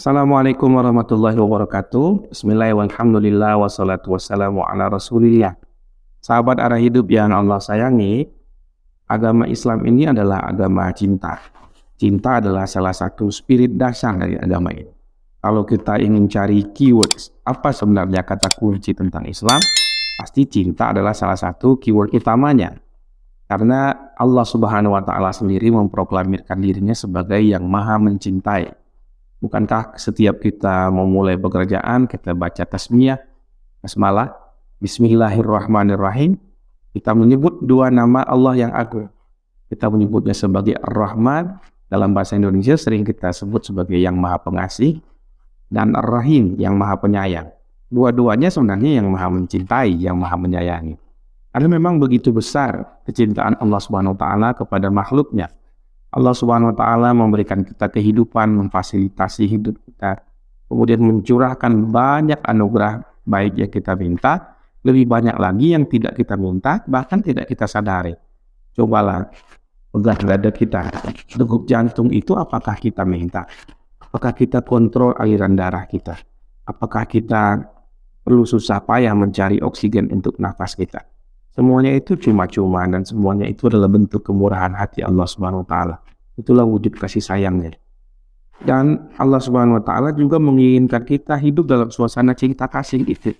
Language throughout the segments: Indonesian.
Assalamualaikum warahmatullahi wabarakatuh. Bismillahirrahmanirrahim. Walhamdulillah wassalatu wassalamu ala Rasulillah. Sahabat arah hidup yang Allah sayangi, agama Islam ini adalah agama cinta. Cinta adalah salah satu spirit dasar dari agama ini. Kalau kita ingin cari keywords, apa sebenarnya kata kunci tentang Islam? Pasti cinta adalah salah satu keyword utamanya. Karena Allah Subhanahu wa Ta'ala sendiri memproklamirkan dirinya sebagai yang Maha Mencintai. Bukankah setiap kita memulai pekerjaan, kita baca tasmiyah, basmalah, bismillahirrahmanirrahim, kita menyebut dua nama Allah yang agung. Kita menyebutnya sebagai Ar-Rahman, dalam bahasa Indonesia sering kita sebut sebagai yang Maha Pengasih, dan Ar-Rahim, yang Maha Penyayang. Dua-duanya sebenarnya yang Maha Mencintai, yang Maha Menyayangi. Karena memang begitu besar kecintaan Allah Subhanahu wa Ta'ala kepada makhluknya. Allah Subhanahu wa Ta'ala memberikan kita kehidupan, memfasilitasi hidup kita, kemudian mencurahkan banyak anugerah baik yang kita minta, lebih banyak lagi yang tidak kita minta, bahkan tidak kita sadari. Cobalah pegang dada kita, degup jantung itu apakah kita minta? Apakah kita kontrol aliran darah kita? Apakah kita perlu susah payah mencari oksigen untuk nafas kita? Semuanya itu cuma-cuma dan semuanya itu adalah bentuk kemurahan hati Allah Subhanahu wa Ta'ala. Itulah wujud kasih sayangnya. Dan Allah Subhanahu wa Ta'ala juga menginginkan kita hidup dalam suasana cinta kasih itu.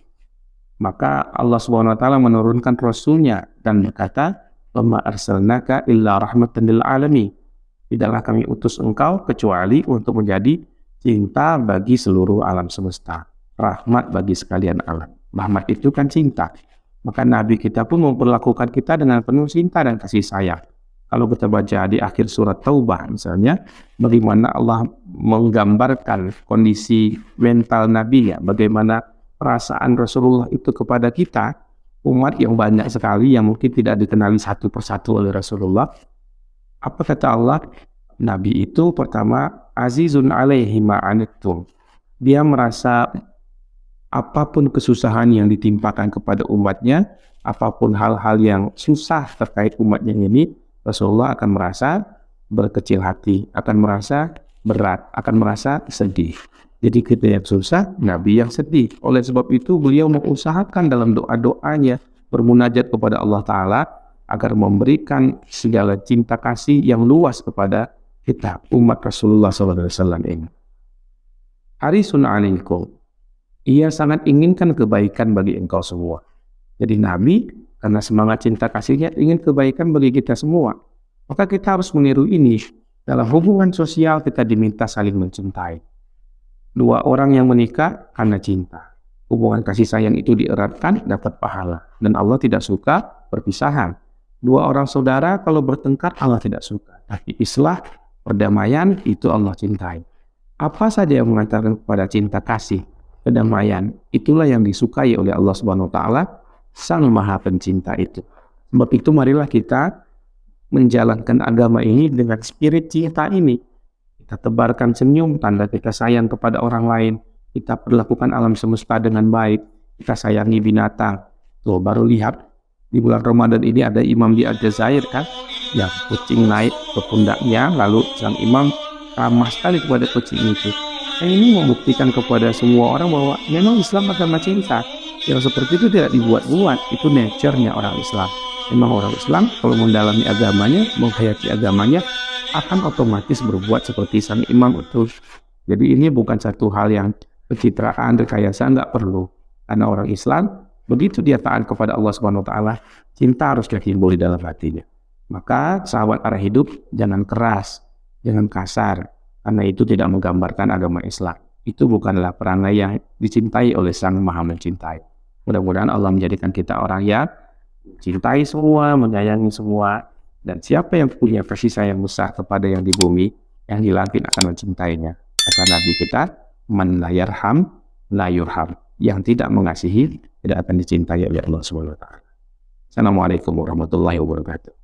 Maka Allah Subhanahu wa Ta'ala menurunkan Rasulnya dan berkata, "Wa ma arsalnaka illa rahmatan lil alamin." Tidaklah kami utus engkau kecuali untuk menjadi cinta bagi seluruh alam semesta. Rahmat bagi sekalian alam. Rahmat itu kan cinta. Maka Nabi kita pun memperlakukan kita dengan penuh cinta dan kasih sayang. Kalau kita baca di akhir surat Taubah misalnya, bagaimana Allah menggambarkan kondisi mental Nabi, ya, bagaimana perasaan Rasulullah itu kepada kita, umat yang banyak sekali yang mungkin tidak dikenali satu persatu oleh Rasulullah. Apa kata Allah? Nabi itu pertama, azizun alaihi ma'anittum. Dia merasa apapun kesusahan yang ditimpakan kepada umatnya, apapun hal-hal yang susah terkait umatnya ini, Rasulullah akan merasa berkecil hati, akan merasa berat, akan merasa sedih. Jadi kita yang susah, Nabi yang sedih. Oleh sebab itu beliau mengusahakan dalam doa-doanya bermunajat kepada Allah Ta'ala agar memberikan segala cinta kasih yang luas kepada kita, umat Rasulullah SAW ini. Harisun alaikum. Ia sangat inginkan kebaikan bagi engkau semua. Jadi Nabi, karena semangat cinta kasihnya, ingin kebaikan bagi kita semua. Maka kita harus meniru ini. Dalam hubungan sosial kita diminta saling mencintai. Dua orang yang menikah karena cinta. Hubungan kasih sayang itu dieratkan, dapat pahala. Dan Allah tidak suka perpisahan. Dua orang saudara kalau bertengkar, Allah tidak suka. Tapi islah, perdamaian, itu Allah cintai. Apa saja yang mengantarkan kepada cinta kasih, kedamaian, itulah yang disukai oleh Allah Subhanahu wa Ta'ala, Sang Maha Pencinta itu. Sebab itu marilah kita menjalankan agama ini dengan spirit cinta ini. Kita tebarkan senyum, tanda kita sayang kepada orang lain. Kita perlakukan alam semesta dengan baik. Kita sayangi binatang. Tuh, baru lihat di bulan Ramadan ini ada imam di Aljazair kan, yang kucing naik ke pundaknya, lalu sang imam ramah sekali kepada kucing itu. Ini membuktikan kepada semua orang bahwa memang Islam agama cinta. Yang seperti itu tidak dibuat-buat, itu nature-nya orang Islam. Memang orang Islam kalau mendalami agamanya, menghayati agamanya, akan otomatis berbuat seperti sang imam itu. Jadi ini bukan satu hal yang pencitraan, rekayasa, nggak perlu. Karena orang Islam, begitu dia taat kepada Allah Subhanahu wa Ta'ala, cinta harus timbul di dalam hatinya. Maka sahabat arah hidup, jangan keras, jangan kasar. Karena itu tidak menggambarkan agama Islam. Itu bukanlah perangai yang dicintai oleh Sang Maha Mencintai. Mudah-mudahan Allah menjadikan kita orang yang mencintai semua, menyayangi semua. Dan siapa yang punya kasih sayang besar kepada yang di bumi, yang di langit akan mencintainya. Kata Nabi kita, man la yarham, la yurham. Yang tidak mengasihi, tidak akan dicintai oleh Allah Subhanahu wa Ta'ala. Assalamualaikum warahmatullahi wabarakatuh.